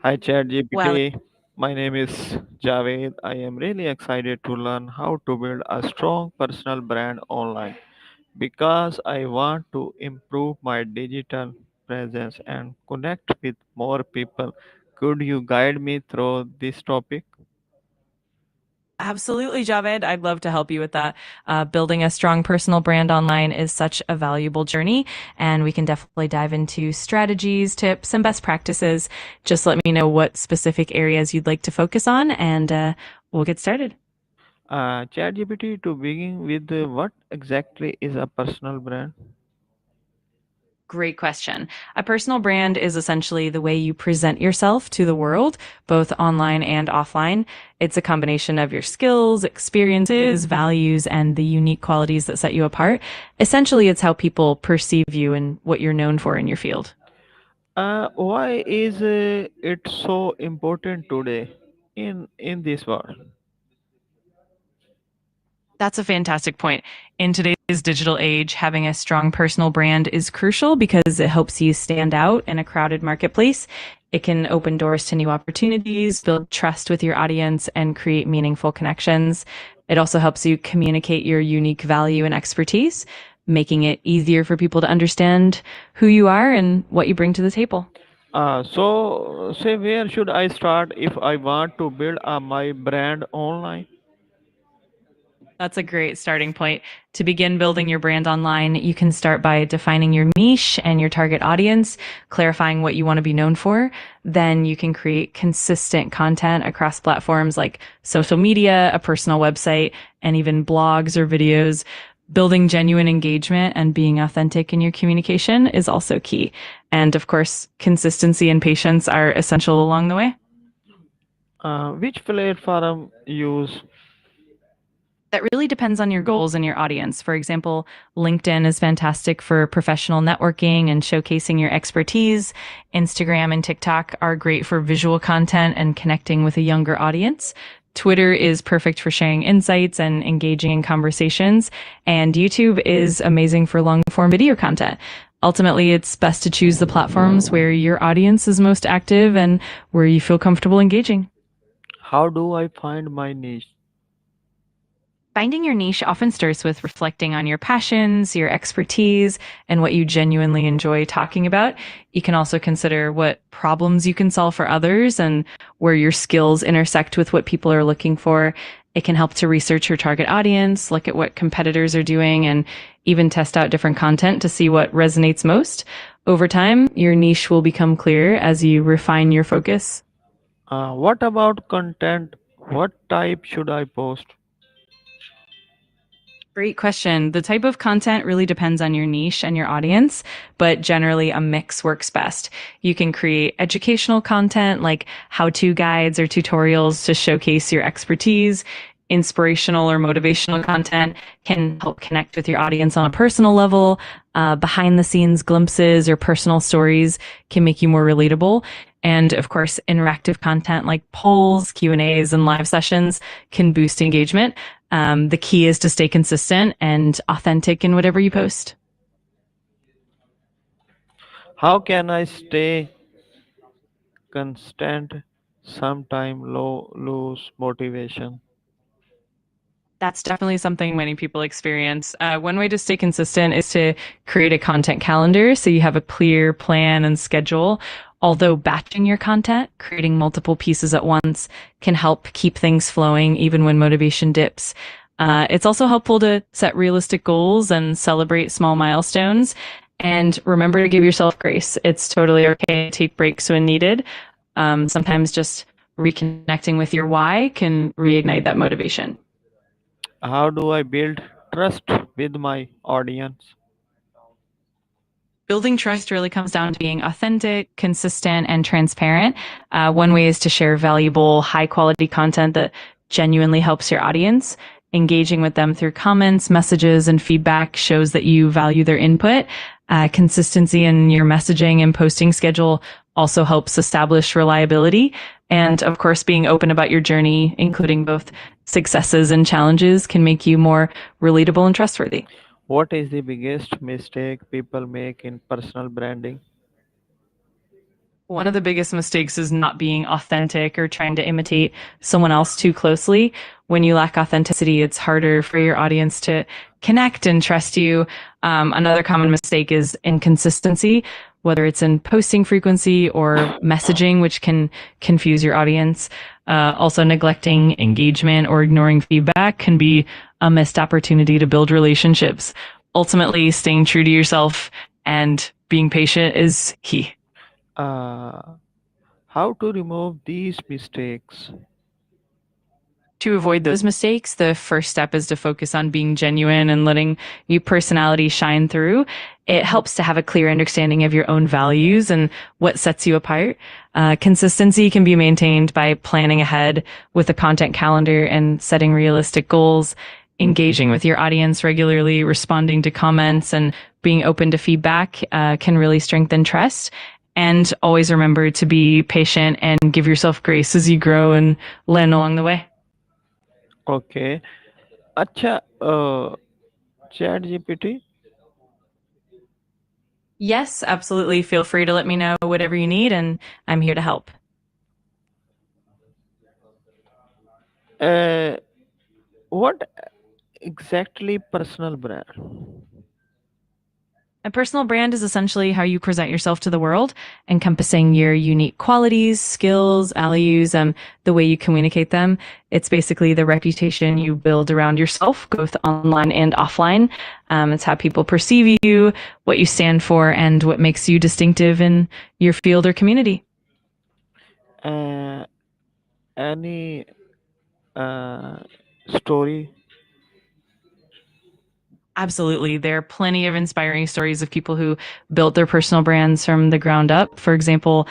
Hi Well, ChatGPT, my name is Javed. I am really excited to learn how to build a strong personal brand online because I want to improve my digital presence and connect with more people. Could you guide me through this topic? absolutely, Javed. I'd love to help you with that. Building a strong personal brand online is such a valuable journey, and we can definitely dive into strategies, tips, and best practices. Just let me know what specific areas you'd like to focus on, and we'll get started. ChatGPT, to begin with, what exactly is a personal brand? Great question. A personal brand is essentially the way you present yourself to the world, both online and offline. It's a combination of your skills, experiences, values, and the unique qualities that set you apart. Essentially, it's how people perceive you and what you're known for in your field. Why is it so important today in this world? That's a fantastic point. In today's digital age, having a strong personal brand is crucial because it helps you stand out in a crowded marketplace. It can open doors to new opportunities, build trust with your audience, and create meaningful connections. It also helps you communicate your unique value and expertise, making it easier for people to understand who you are and what you bring to the table. So, say where should I start if I want to build my brand online? That's a great starting point. To begin building your brand online, you can start by defining your niche and your target audience, clarifying what you want to be known for. Then you can create consistent content across platforms like social media, a personal website, and even blogs or videos. Building genuine engagement and being authentic in your communication is also key. And of course, consistency and patience are essential along the way. Which platform use? That really depends on your goals and your audience. For example, LinkedIn is fantastic for professional networking and showcasing your expertise. Instagram and TikTok are great for visual content and connecting with a younger audience. Twitter is perfect for sharing insights and engaging in conversations. And YouTube is amazing for long form video content. Ultimately, it's best to choose the platforms where your audience is most active and where you feel comfortable engaging. How do I find my niche? Finding your niche often starts with reflecting on your passions, your expertise, and what you genuinely enjoy talking about. You can also consider what problems you can solve for others and where your skills intersect with what people are looking for. It can help to research your target audience, look at what competitors are doing, and even test out different content to see what resonates most. Over time, your niche will become clear as you refine your focus. What about content? What type should I post? Great question. The type of content really depends on your niche and your audience, but generally a mix works best. You can create educational content like how-to guides or tutorials to showcase your expertise. Inspirational or motivational content can help connect with your audience on a personal level. Behind the scenes glimpses or personal stories can make you more relatable. And of course, interactive content like polls, Q&As, and live sessions can boost engagement. The key is to stay consistent and authentic in whatever you post. How can I stay constant? Sometime low lose motivation. That's definitely something many people experience. One way to stay consistent is to create a content calendar so you have a clear plan and schedule. Although batching your content, creating multiple pieces at once can help keep things flowing even when motivation dips. It's also helpful to set realistic goals and celebrate small milestones. And remember to give yourself grace. It's totally okay to take breaks when needed. Sometimes just reconnecting with your why can reignite that motivation. How do I build trust with my audience? Building trust really comes down to being authentic, consistent, and transparent. One way is to share valuable, high quality content that genuinely helps your audience. Engaging with them through comments, messages, and feedback shows that you value their input. Consistency in your messaging and posting schedule also helps establish reliability. And of course, being open about your journey, including both successes and challenges, can make you more relatable and trustworthy. What is the biggest mistake people make in personal branding? One of the biggest mistakes is not being authentic or trying to imitate someone else too closely. When you lack authenticity, it's harder for your audience to connect and trust you. Another common mistake is inconsistency, whether it's in posting frequency or messaging, which can confuse your audience. Also, neglecting engagement or ignoring feedback can be a missed opportunity to build relationships. Ultimately, staying true to yourself and being patient is key. Uh, how to remove these mistakes? To avoid those mistakes, the first step is to focus on being genuine and letting your personality shine through. It helps to have a clear understanding of your own values and what sets you apart. Consistency can be maintained by planning ahead with a content calendar and setting realistic goals, engaging with your audience regularly, responding to comments, and being open to feedback can really strengthen trust. And always remember to be patient and give yourself grace as you grow and learn along the way. Okay. अच्छा chat GPT Yes, absolutely. Feel free to let me know whatever you need, and I'm here to help. what exactly personal brand? A personal brand is essentially how you present yourself to the world, encompassing your unique qualities, skills, values, the way you communicate them. It's basically the reputation you build around yourself, both online and offline. It's how people perceive you, what you stand for, and what makes you distinctive in your field or community. uh, any uh, story? Absolutely. There are plenty of inspiring stories of people who built their personal brands from the ground up. For example,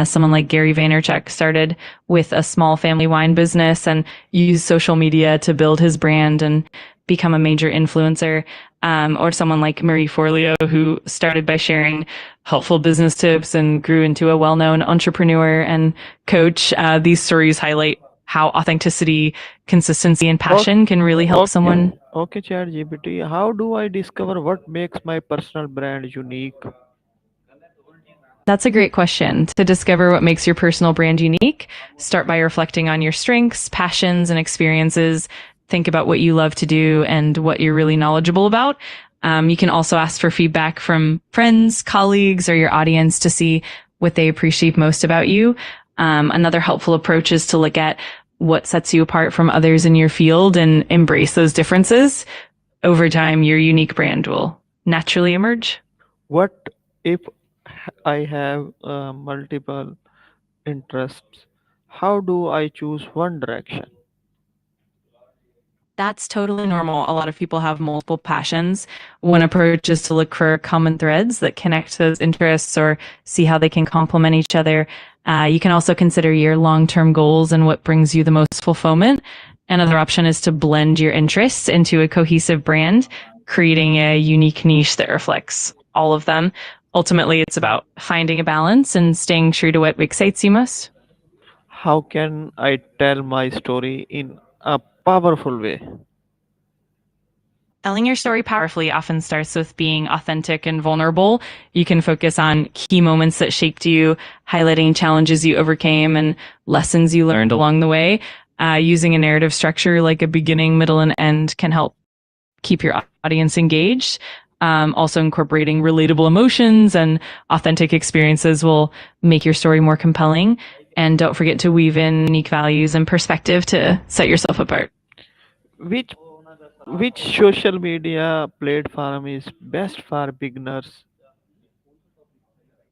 someone like Gary Vaynerchuk started with a small family wine business and used social media to build his brand and become a major influencer. Or someone like Marie Forleo, who started by sharing helpful business tips and grew into a well-known entrepreneur and coach. These stories highlight how authenticity, consistency, and Okay, passion can really help okay, someone. okay, Chat GPT. How do I discover what makes my personal brand unique? That's a great question. To discover what makes your personal brand unique, start by reflecting on your strengths, passions, and experiences. Think about what you love to do and what you're really knowledgeable about. You can also ask for feedback from friends, colleagues, or your audience to see what they appreciate most about you. Another helpful approach is to look at what sets you apart from others in your field and embrace those differences. Over time, your unique brand will naturally emerge. What if I have multiple interests? How do I choose one direction? That's totally normal. A lot of people have multiple passions. One approach is to look for common threads that connect those interests or see how they can complement each other. You can also consider your long term goals and what brings you the most fulfillment. Another option is to blend your interests into a cohesive brand, creating a unique niche that reflects all of them. Ultimately, it's about finding a balance and staying true to what excites you most. How can I tell my story in a powerful way? Telling your story powerfully often starts with being authentic and vulnerable. You can focus on key moments that shaped you, highlighting challenges you overcame and lessons you learned along the way. Using a narrative structure like a beginning, middle, and end can help keep your audience engaged. Also, incorporating relatable emotions and authentic experiences will make your story more compelling. And don't forget to weave in unique values and perspective to set yourself apart. Which which social media platform is best for beginners?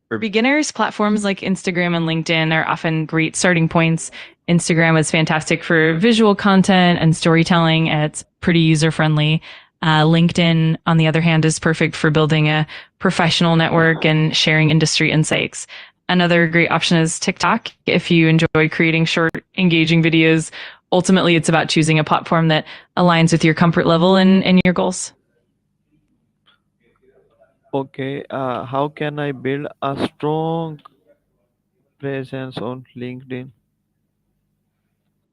For beginners, platforms like Instagram and LinkedIn are often great starting points. Instagram is fantastic for visual content and storytelling, and it's pretty user friendly. LinkedIn, on the other hand, is perfect for building a professional network and sharing industry insights. Another great option is TikTok if you enjoy creating short, engaging videos. Ultimately, it's about choosing a platform that aligns with your comfort level and your goals. Okay, how can I build a strong presence on LinkedIn?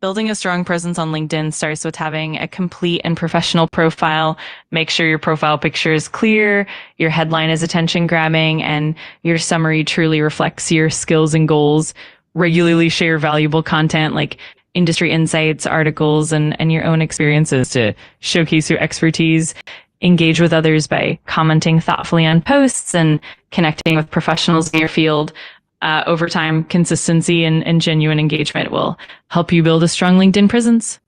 Building a strong presence on LinkedIn starts with having a complete and professional profile. Make sure your profile picture is clear, your headline is attention grabbing, and your summary truly reflects your skills and goals. Regularly share valuable content like industry insights, articles, and your own experiences to showcase your expertise. Engage with others by commenting thoughtfully on posts and connecting with professionals in your field. Over time, consistency and genuine engagement will help you build a strong LinkedIn presence.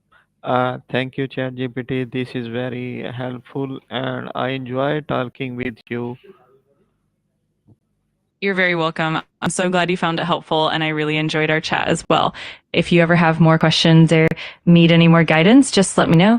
Thank you, ChatGPT. This is very helpful, and I enjoy talking with you. You're very welcome. I'm so glad you found it helpful, and I really enjoyed our chat as well. If you ever have more questions or need any more guidance, just let me know.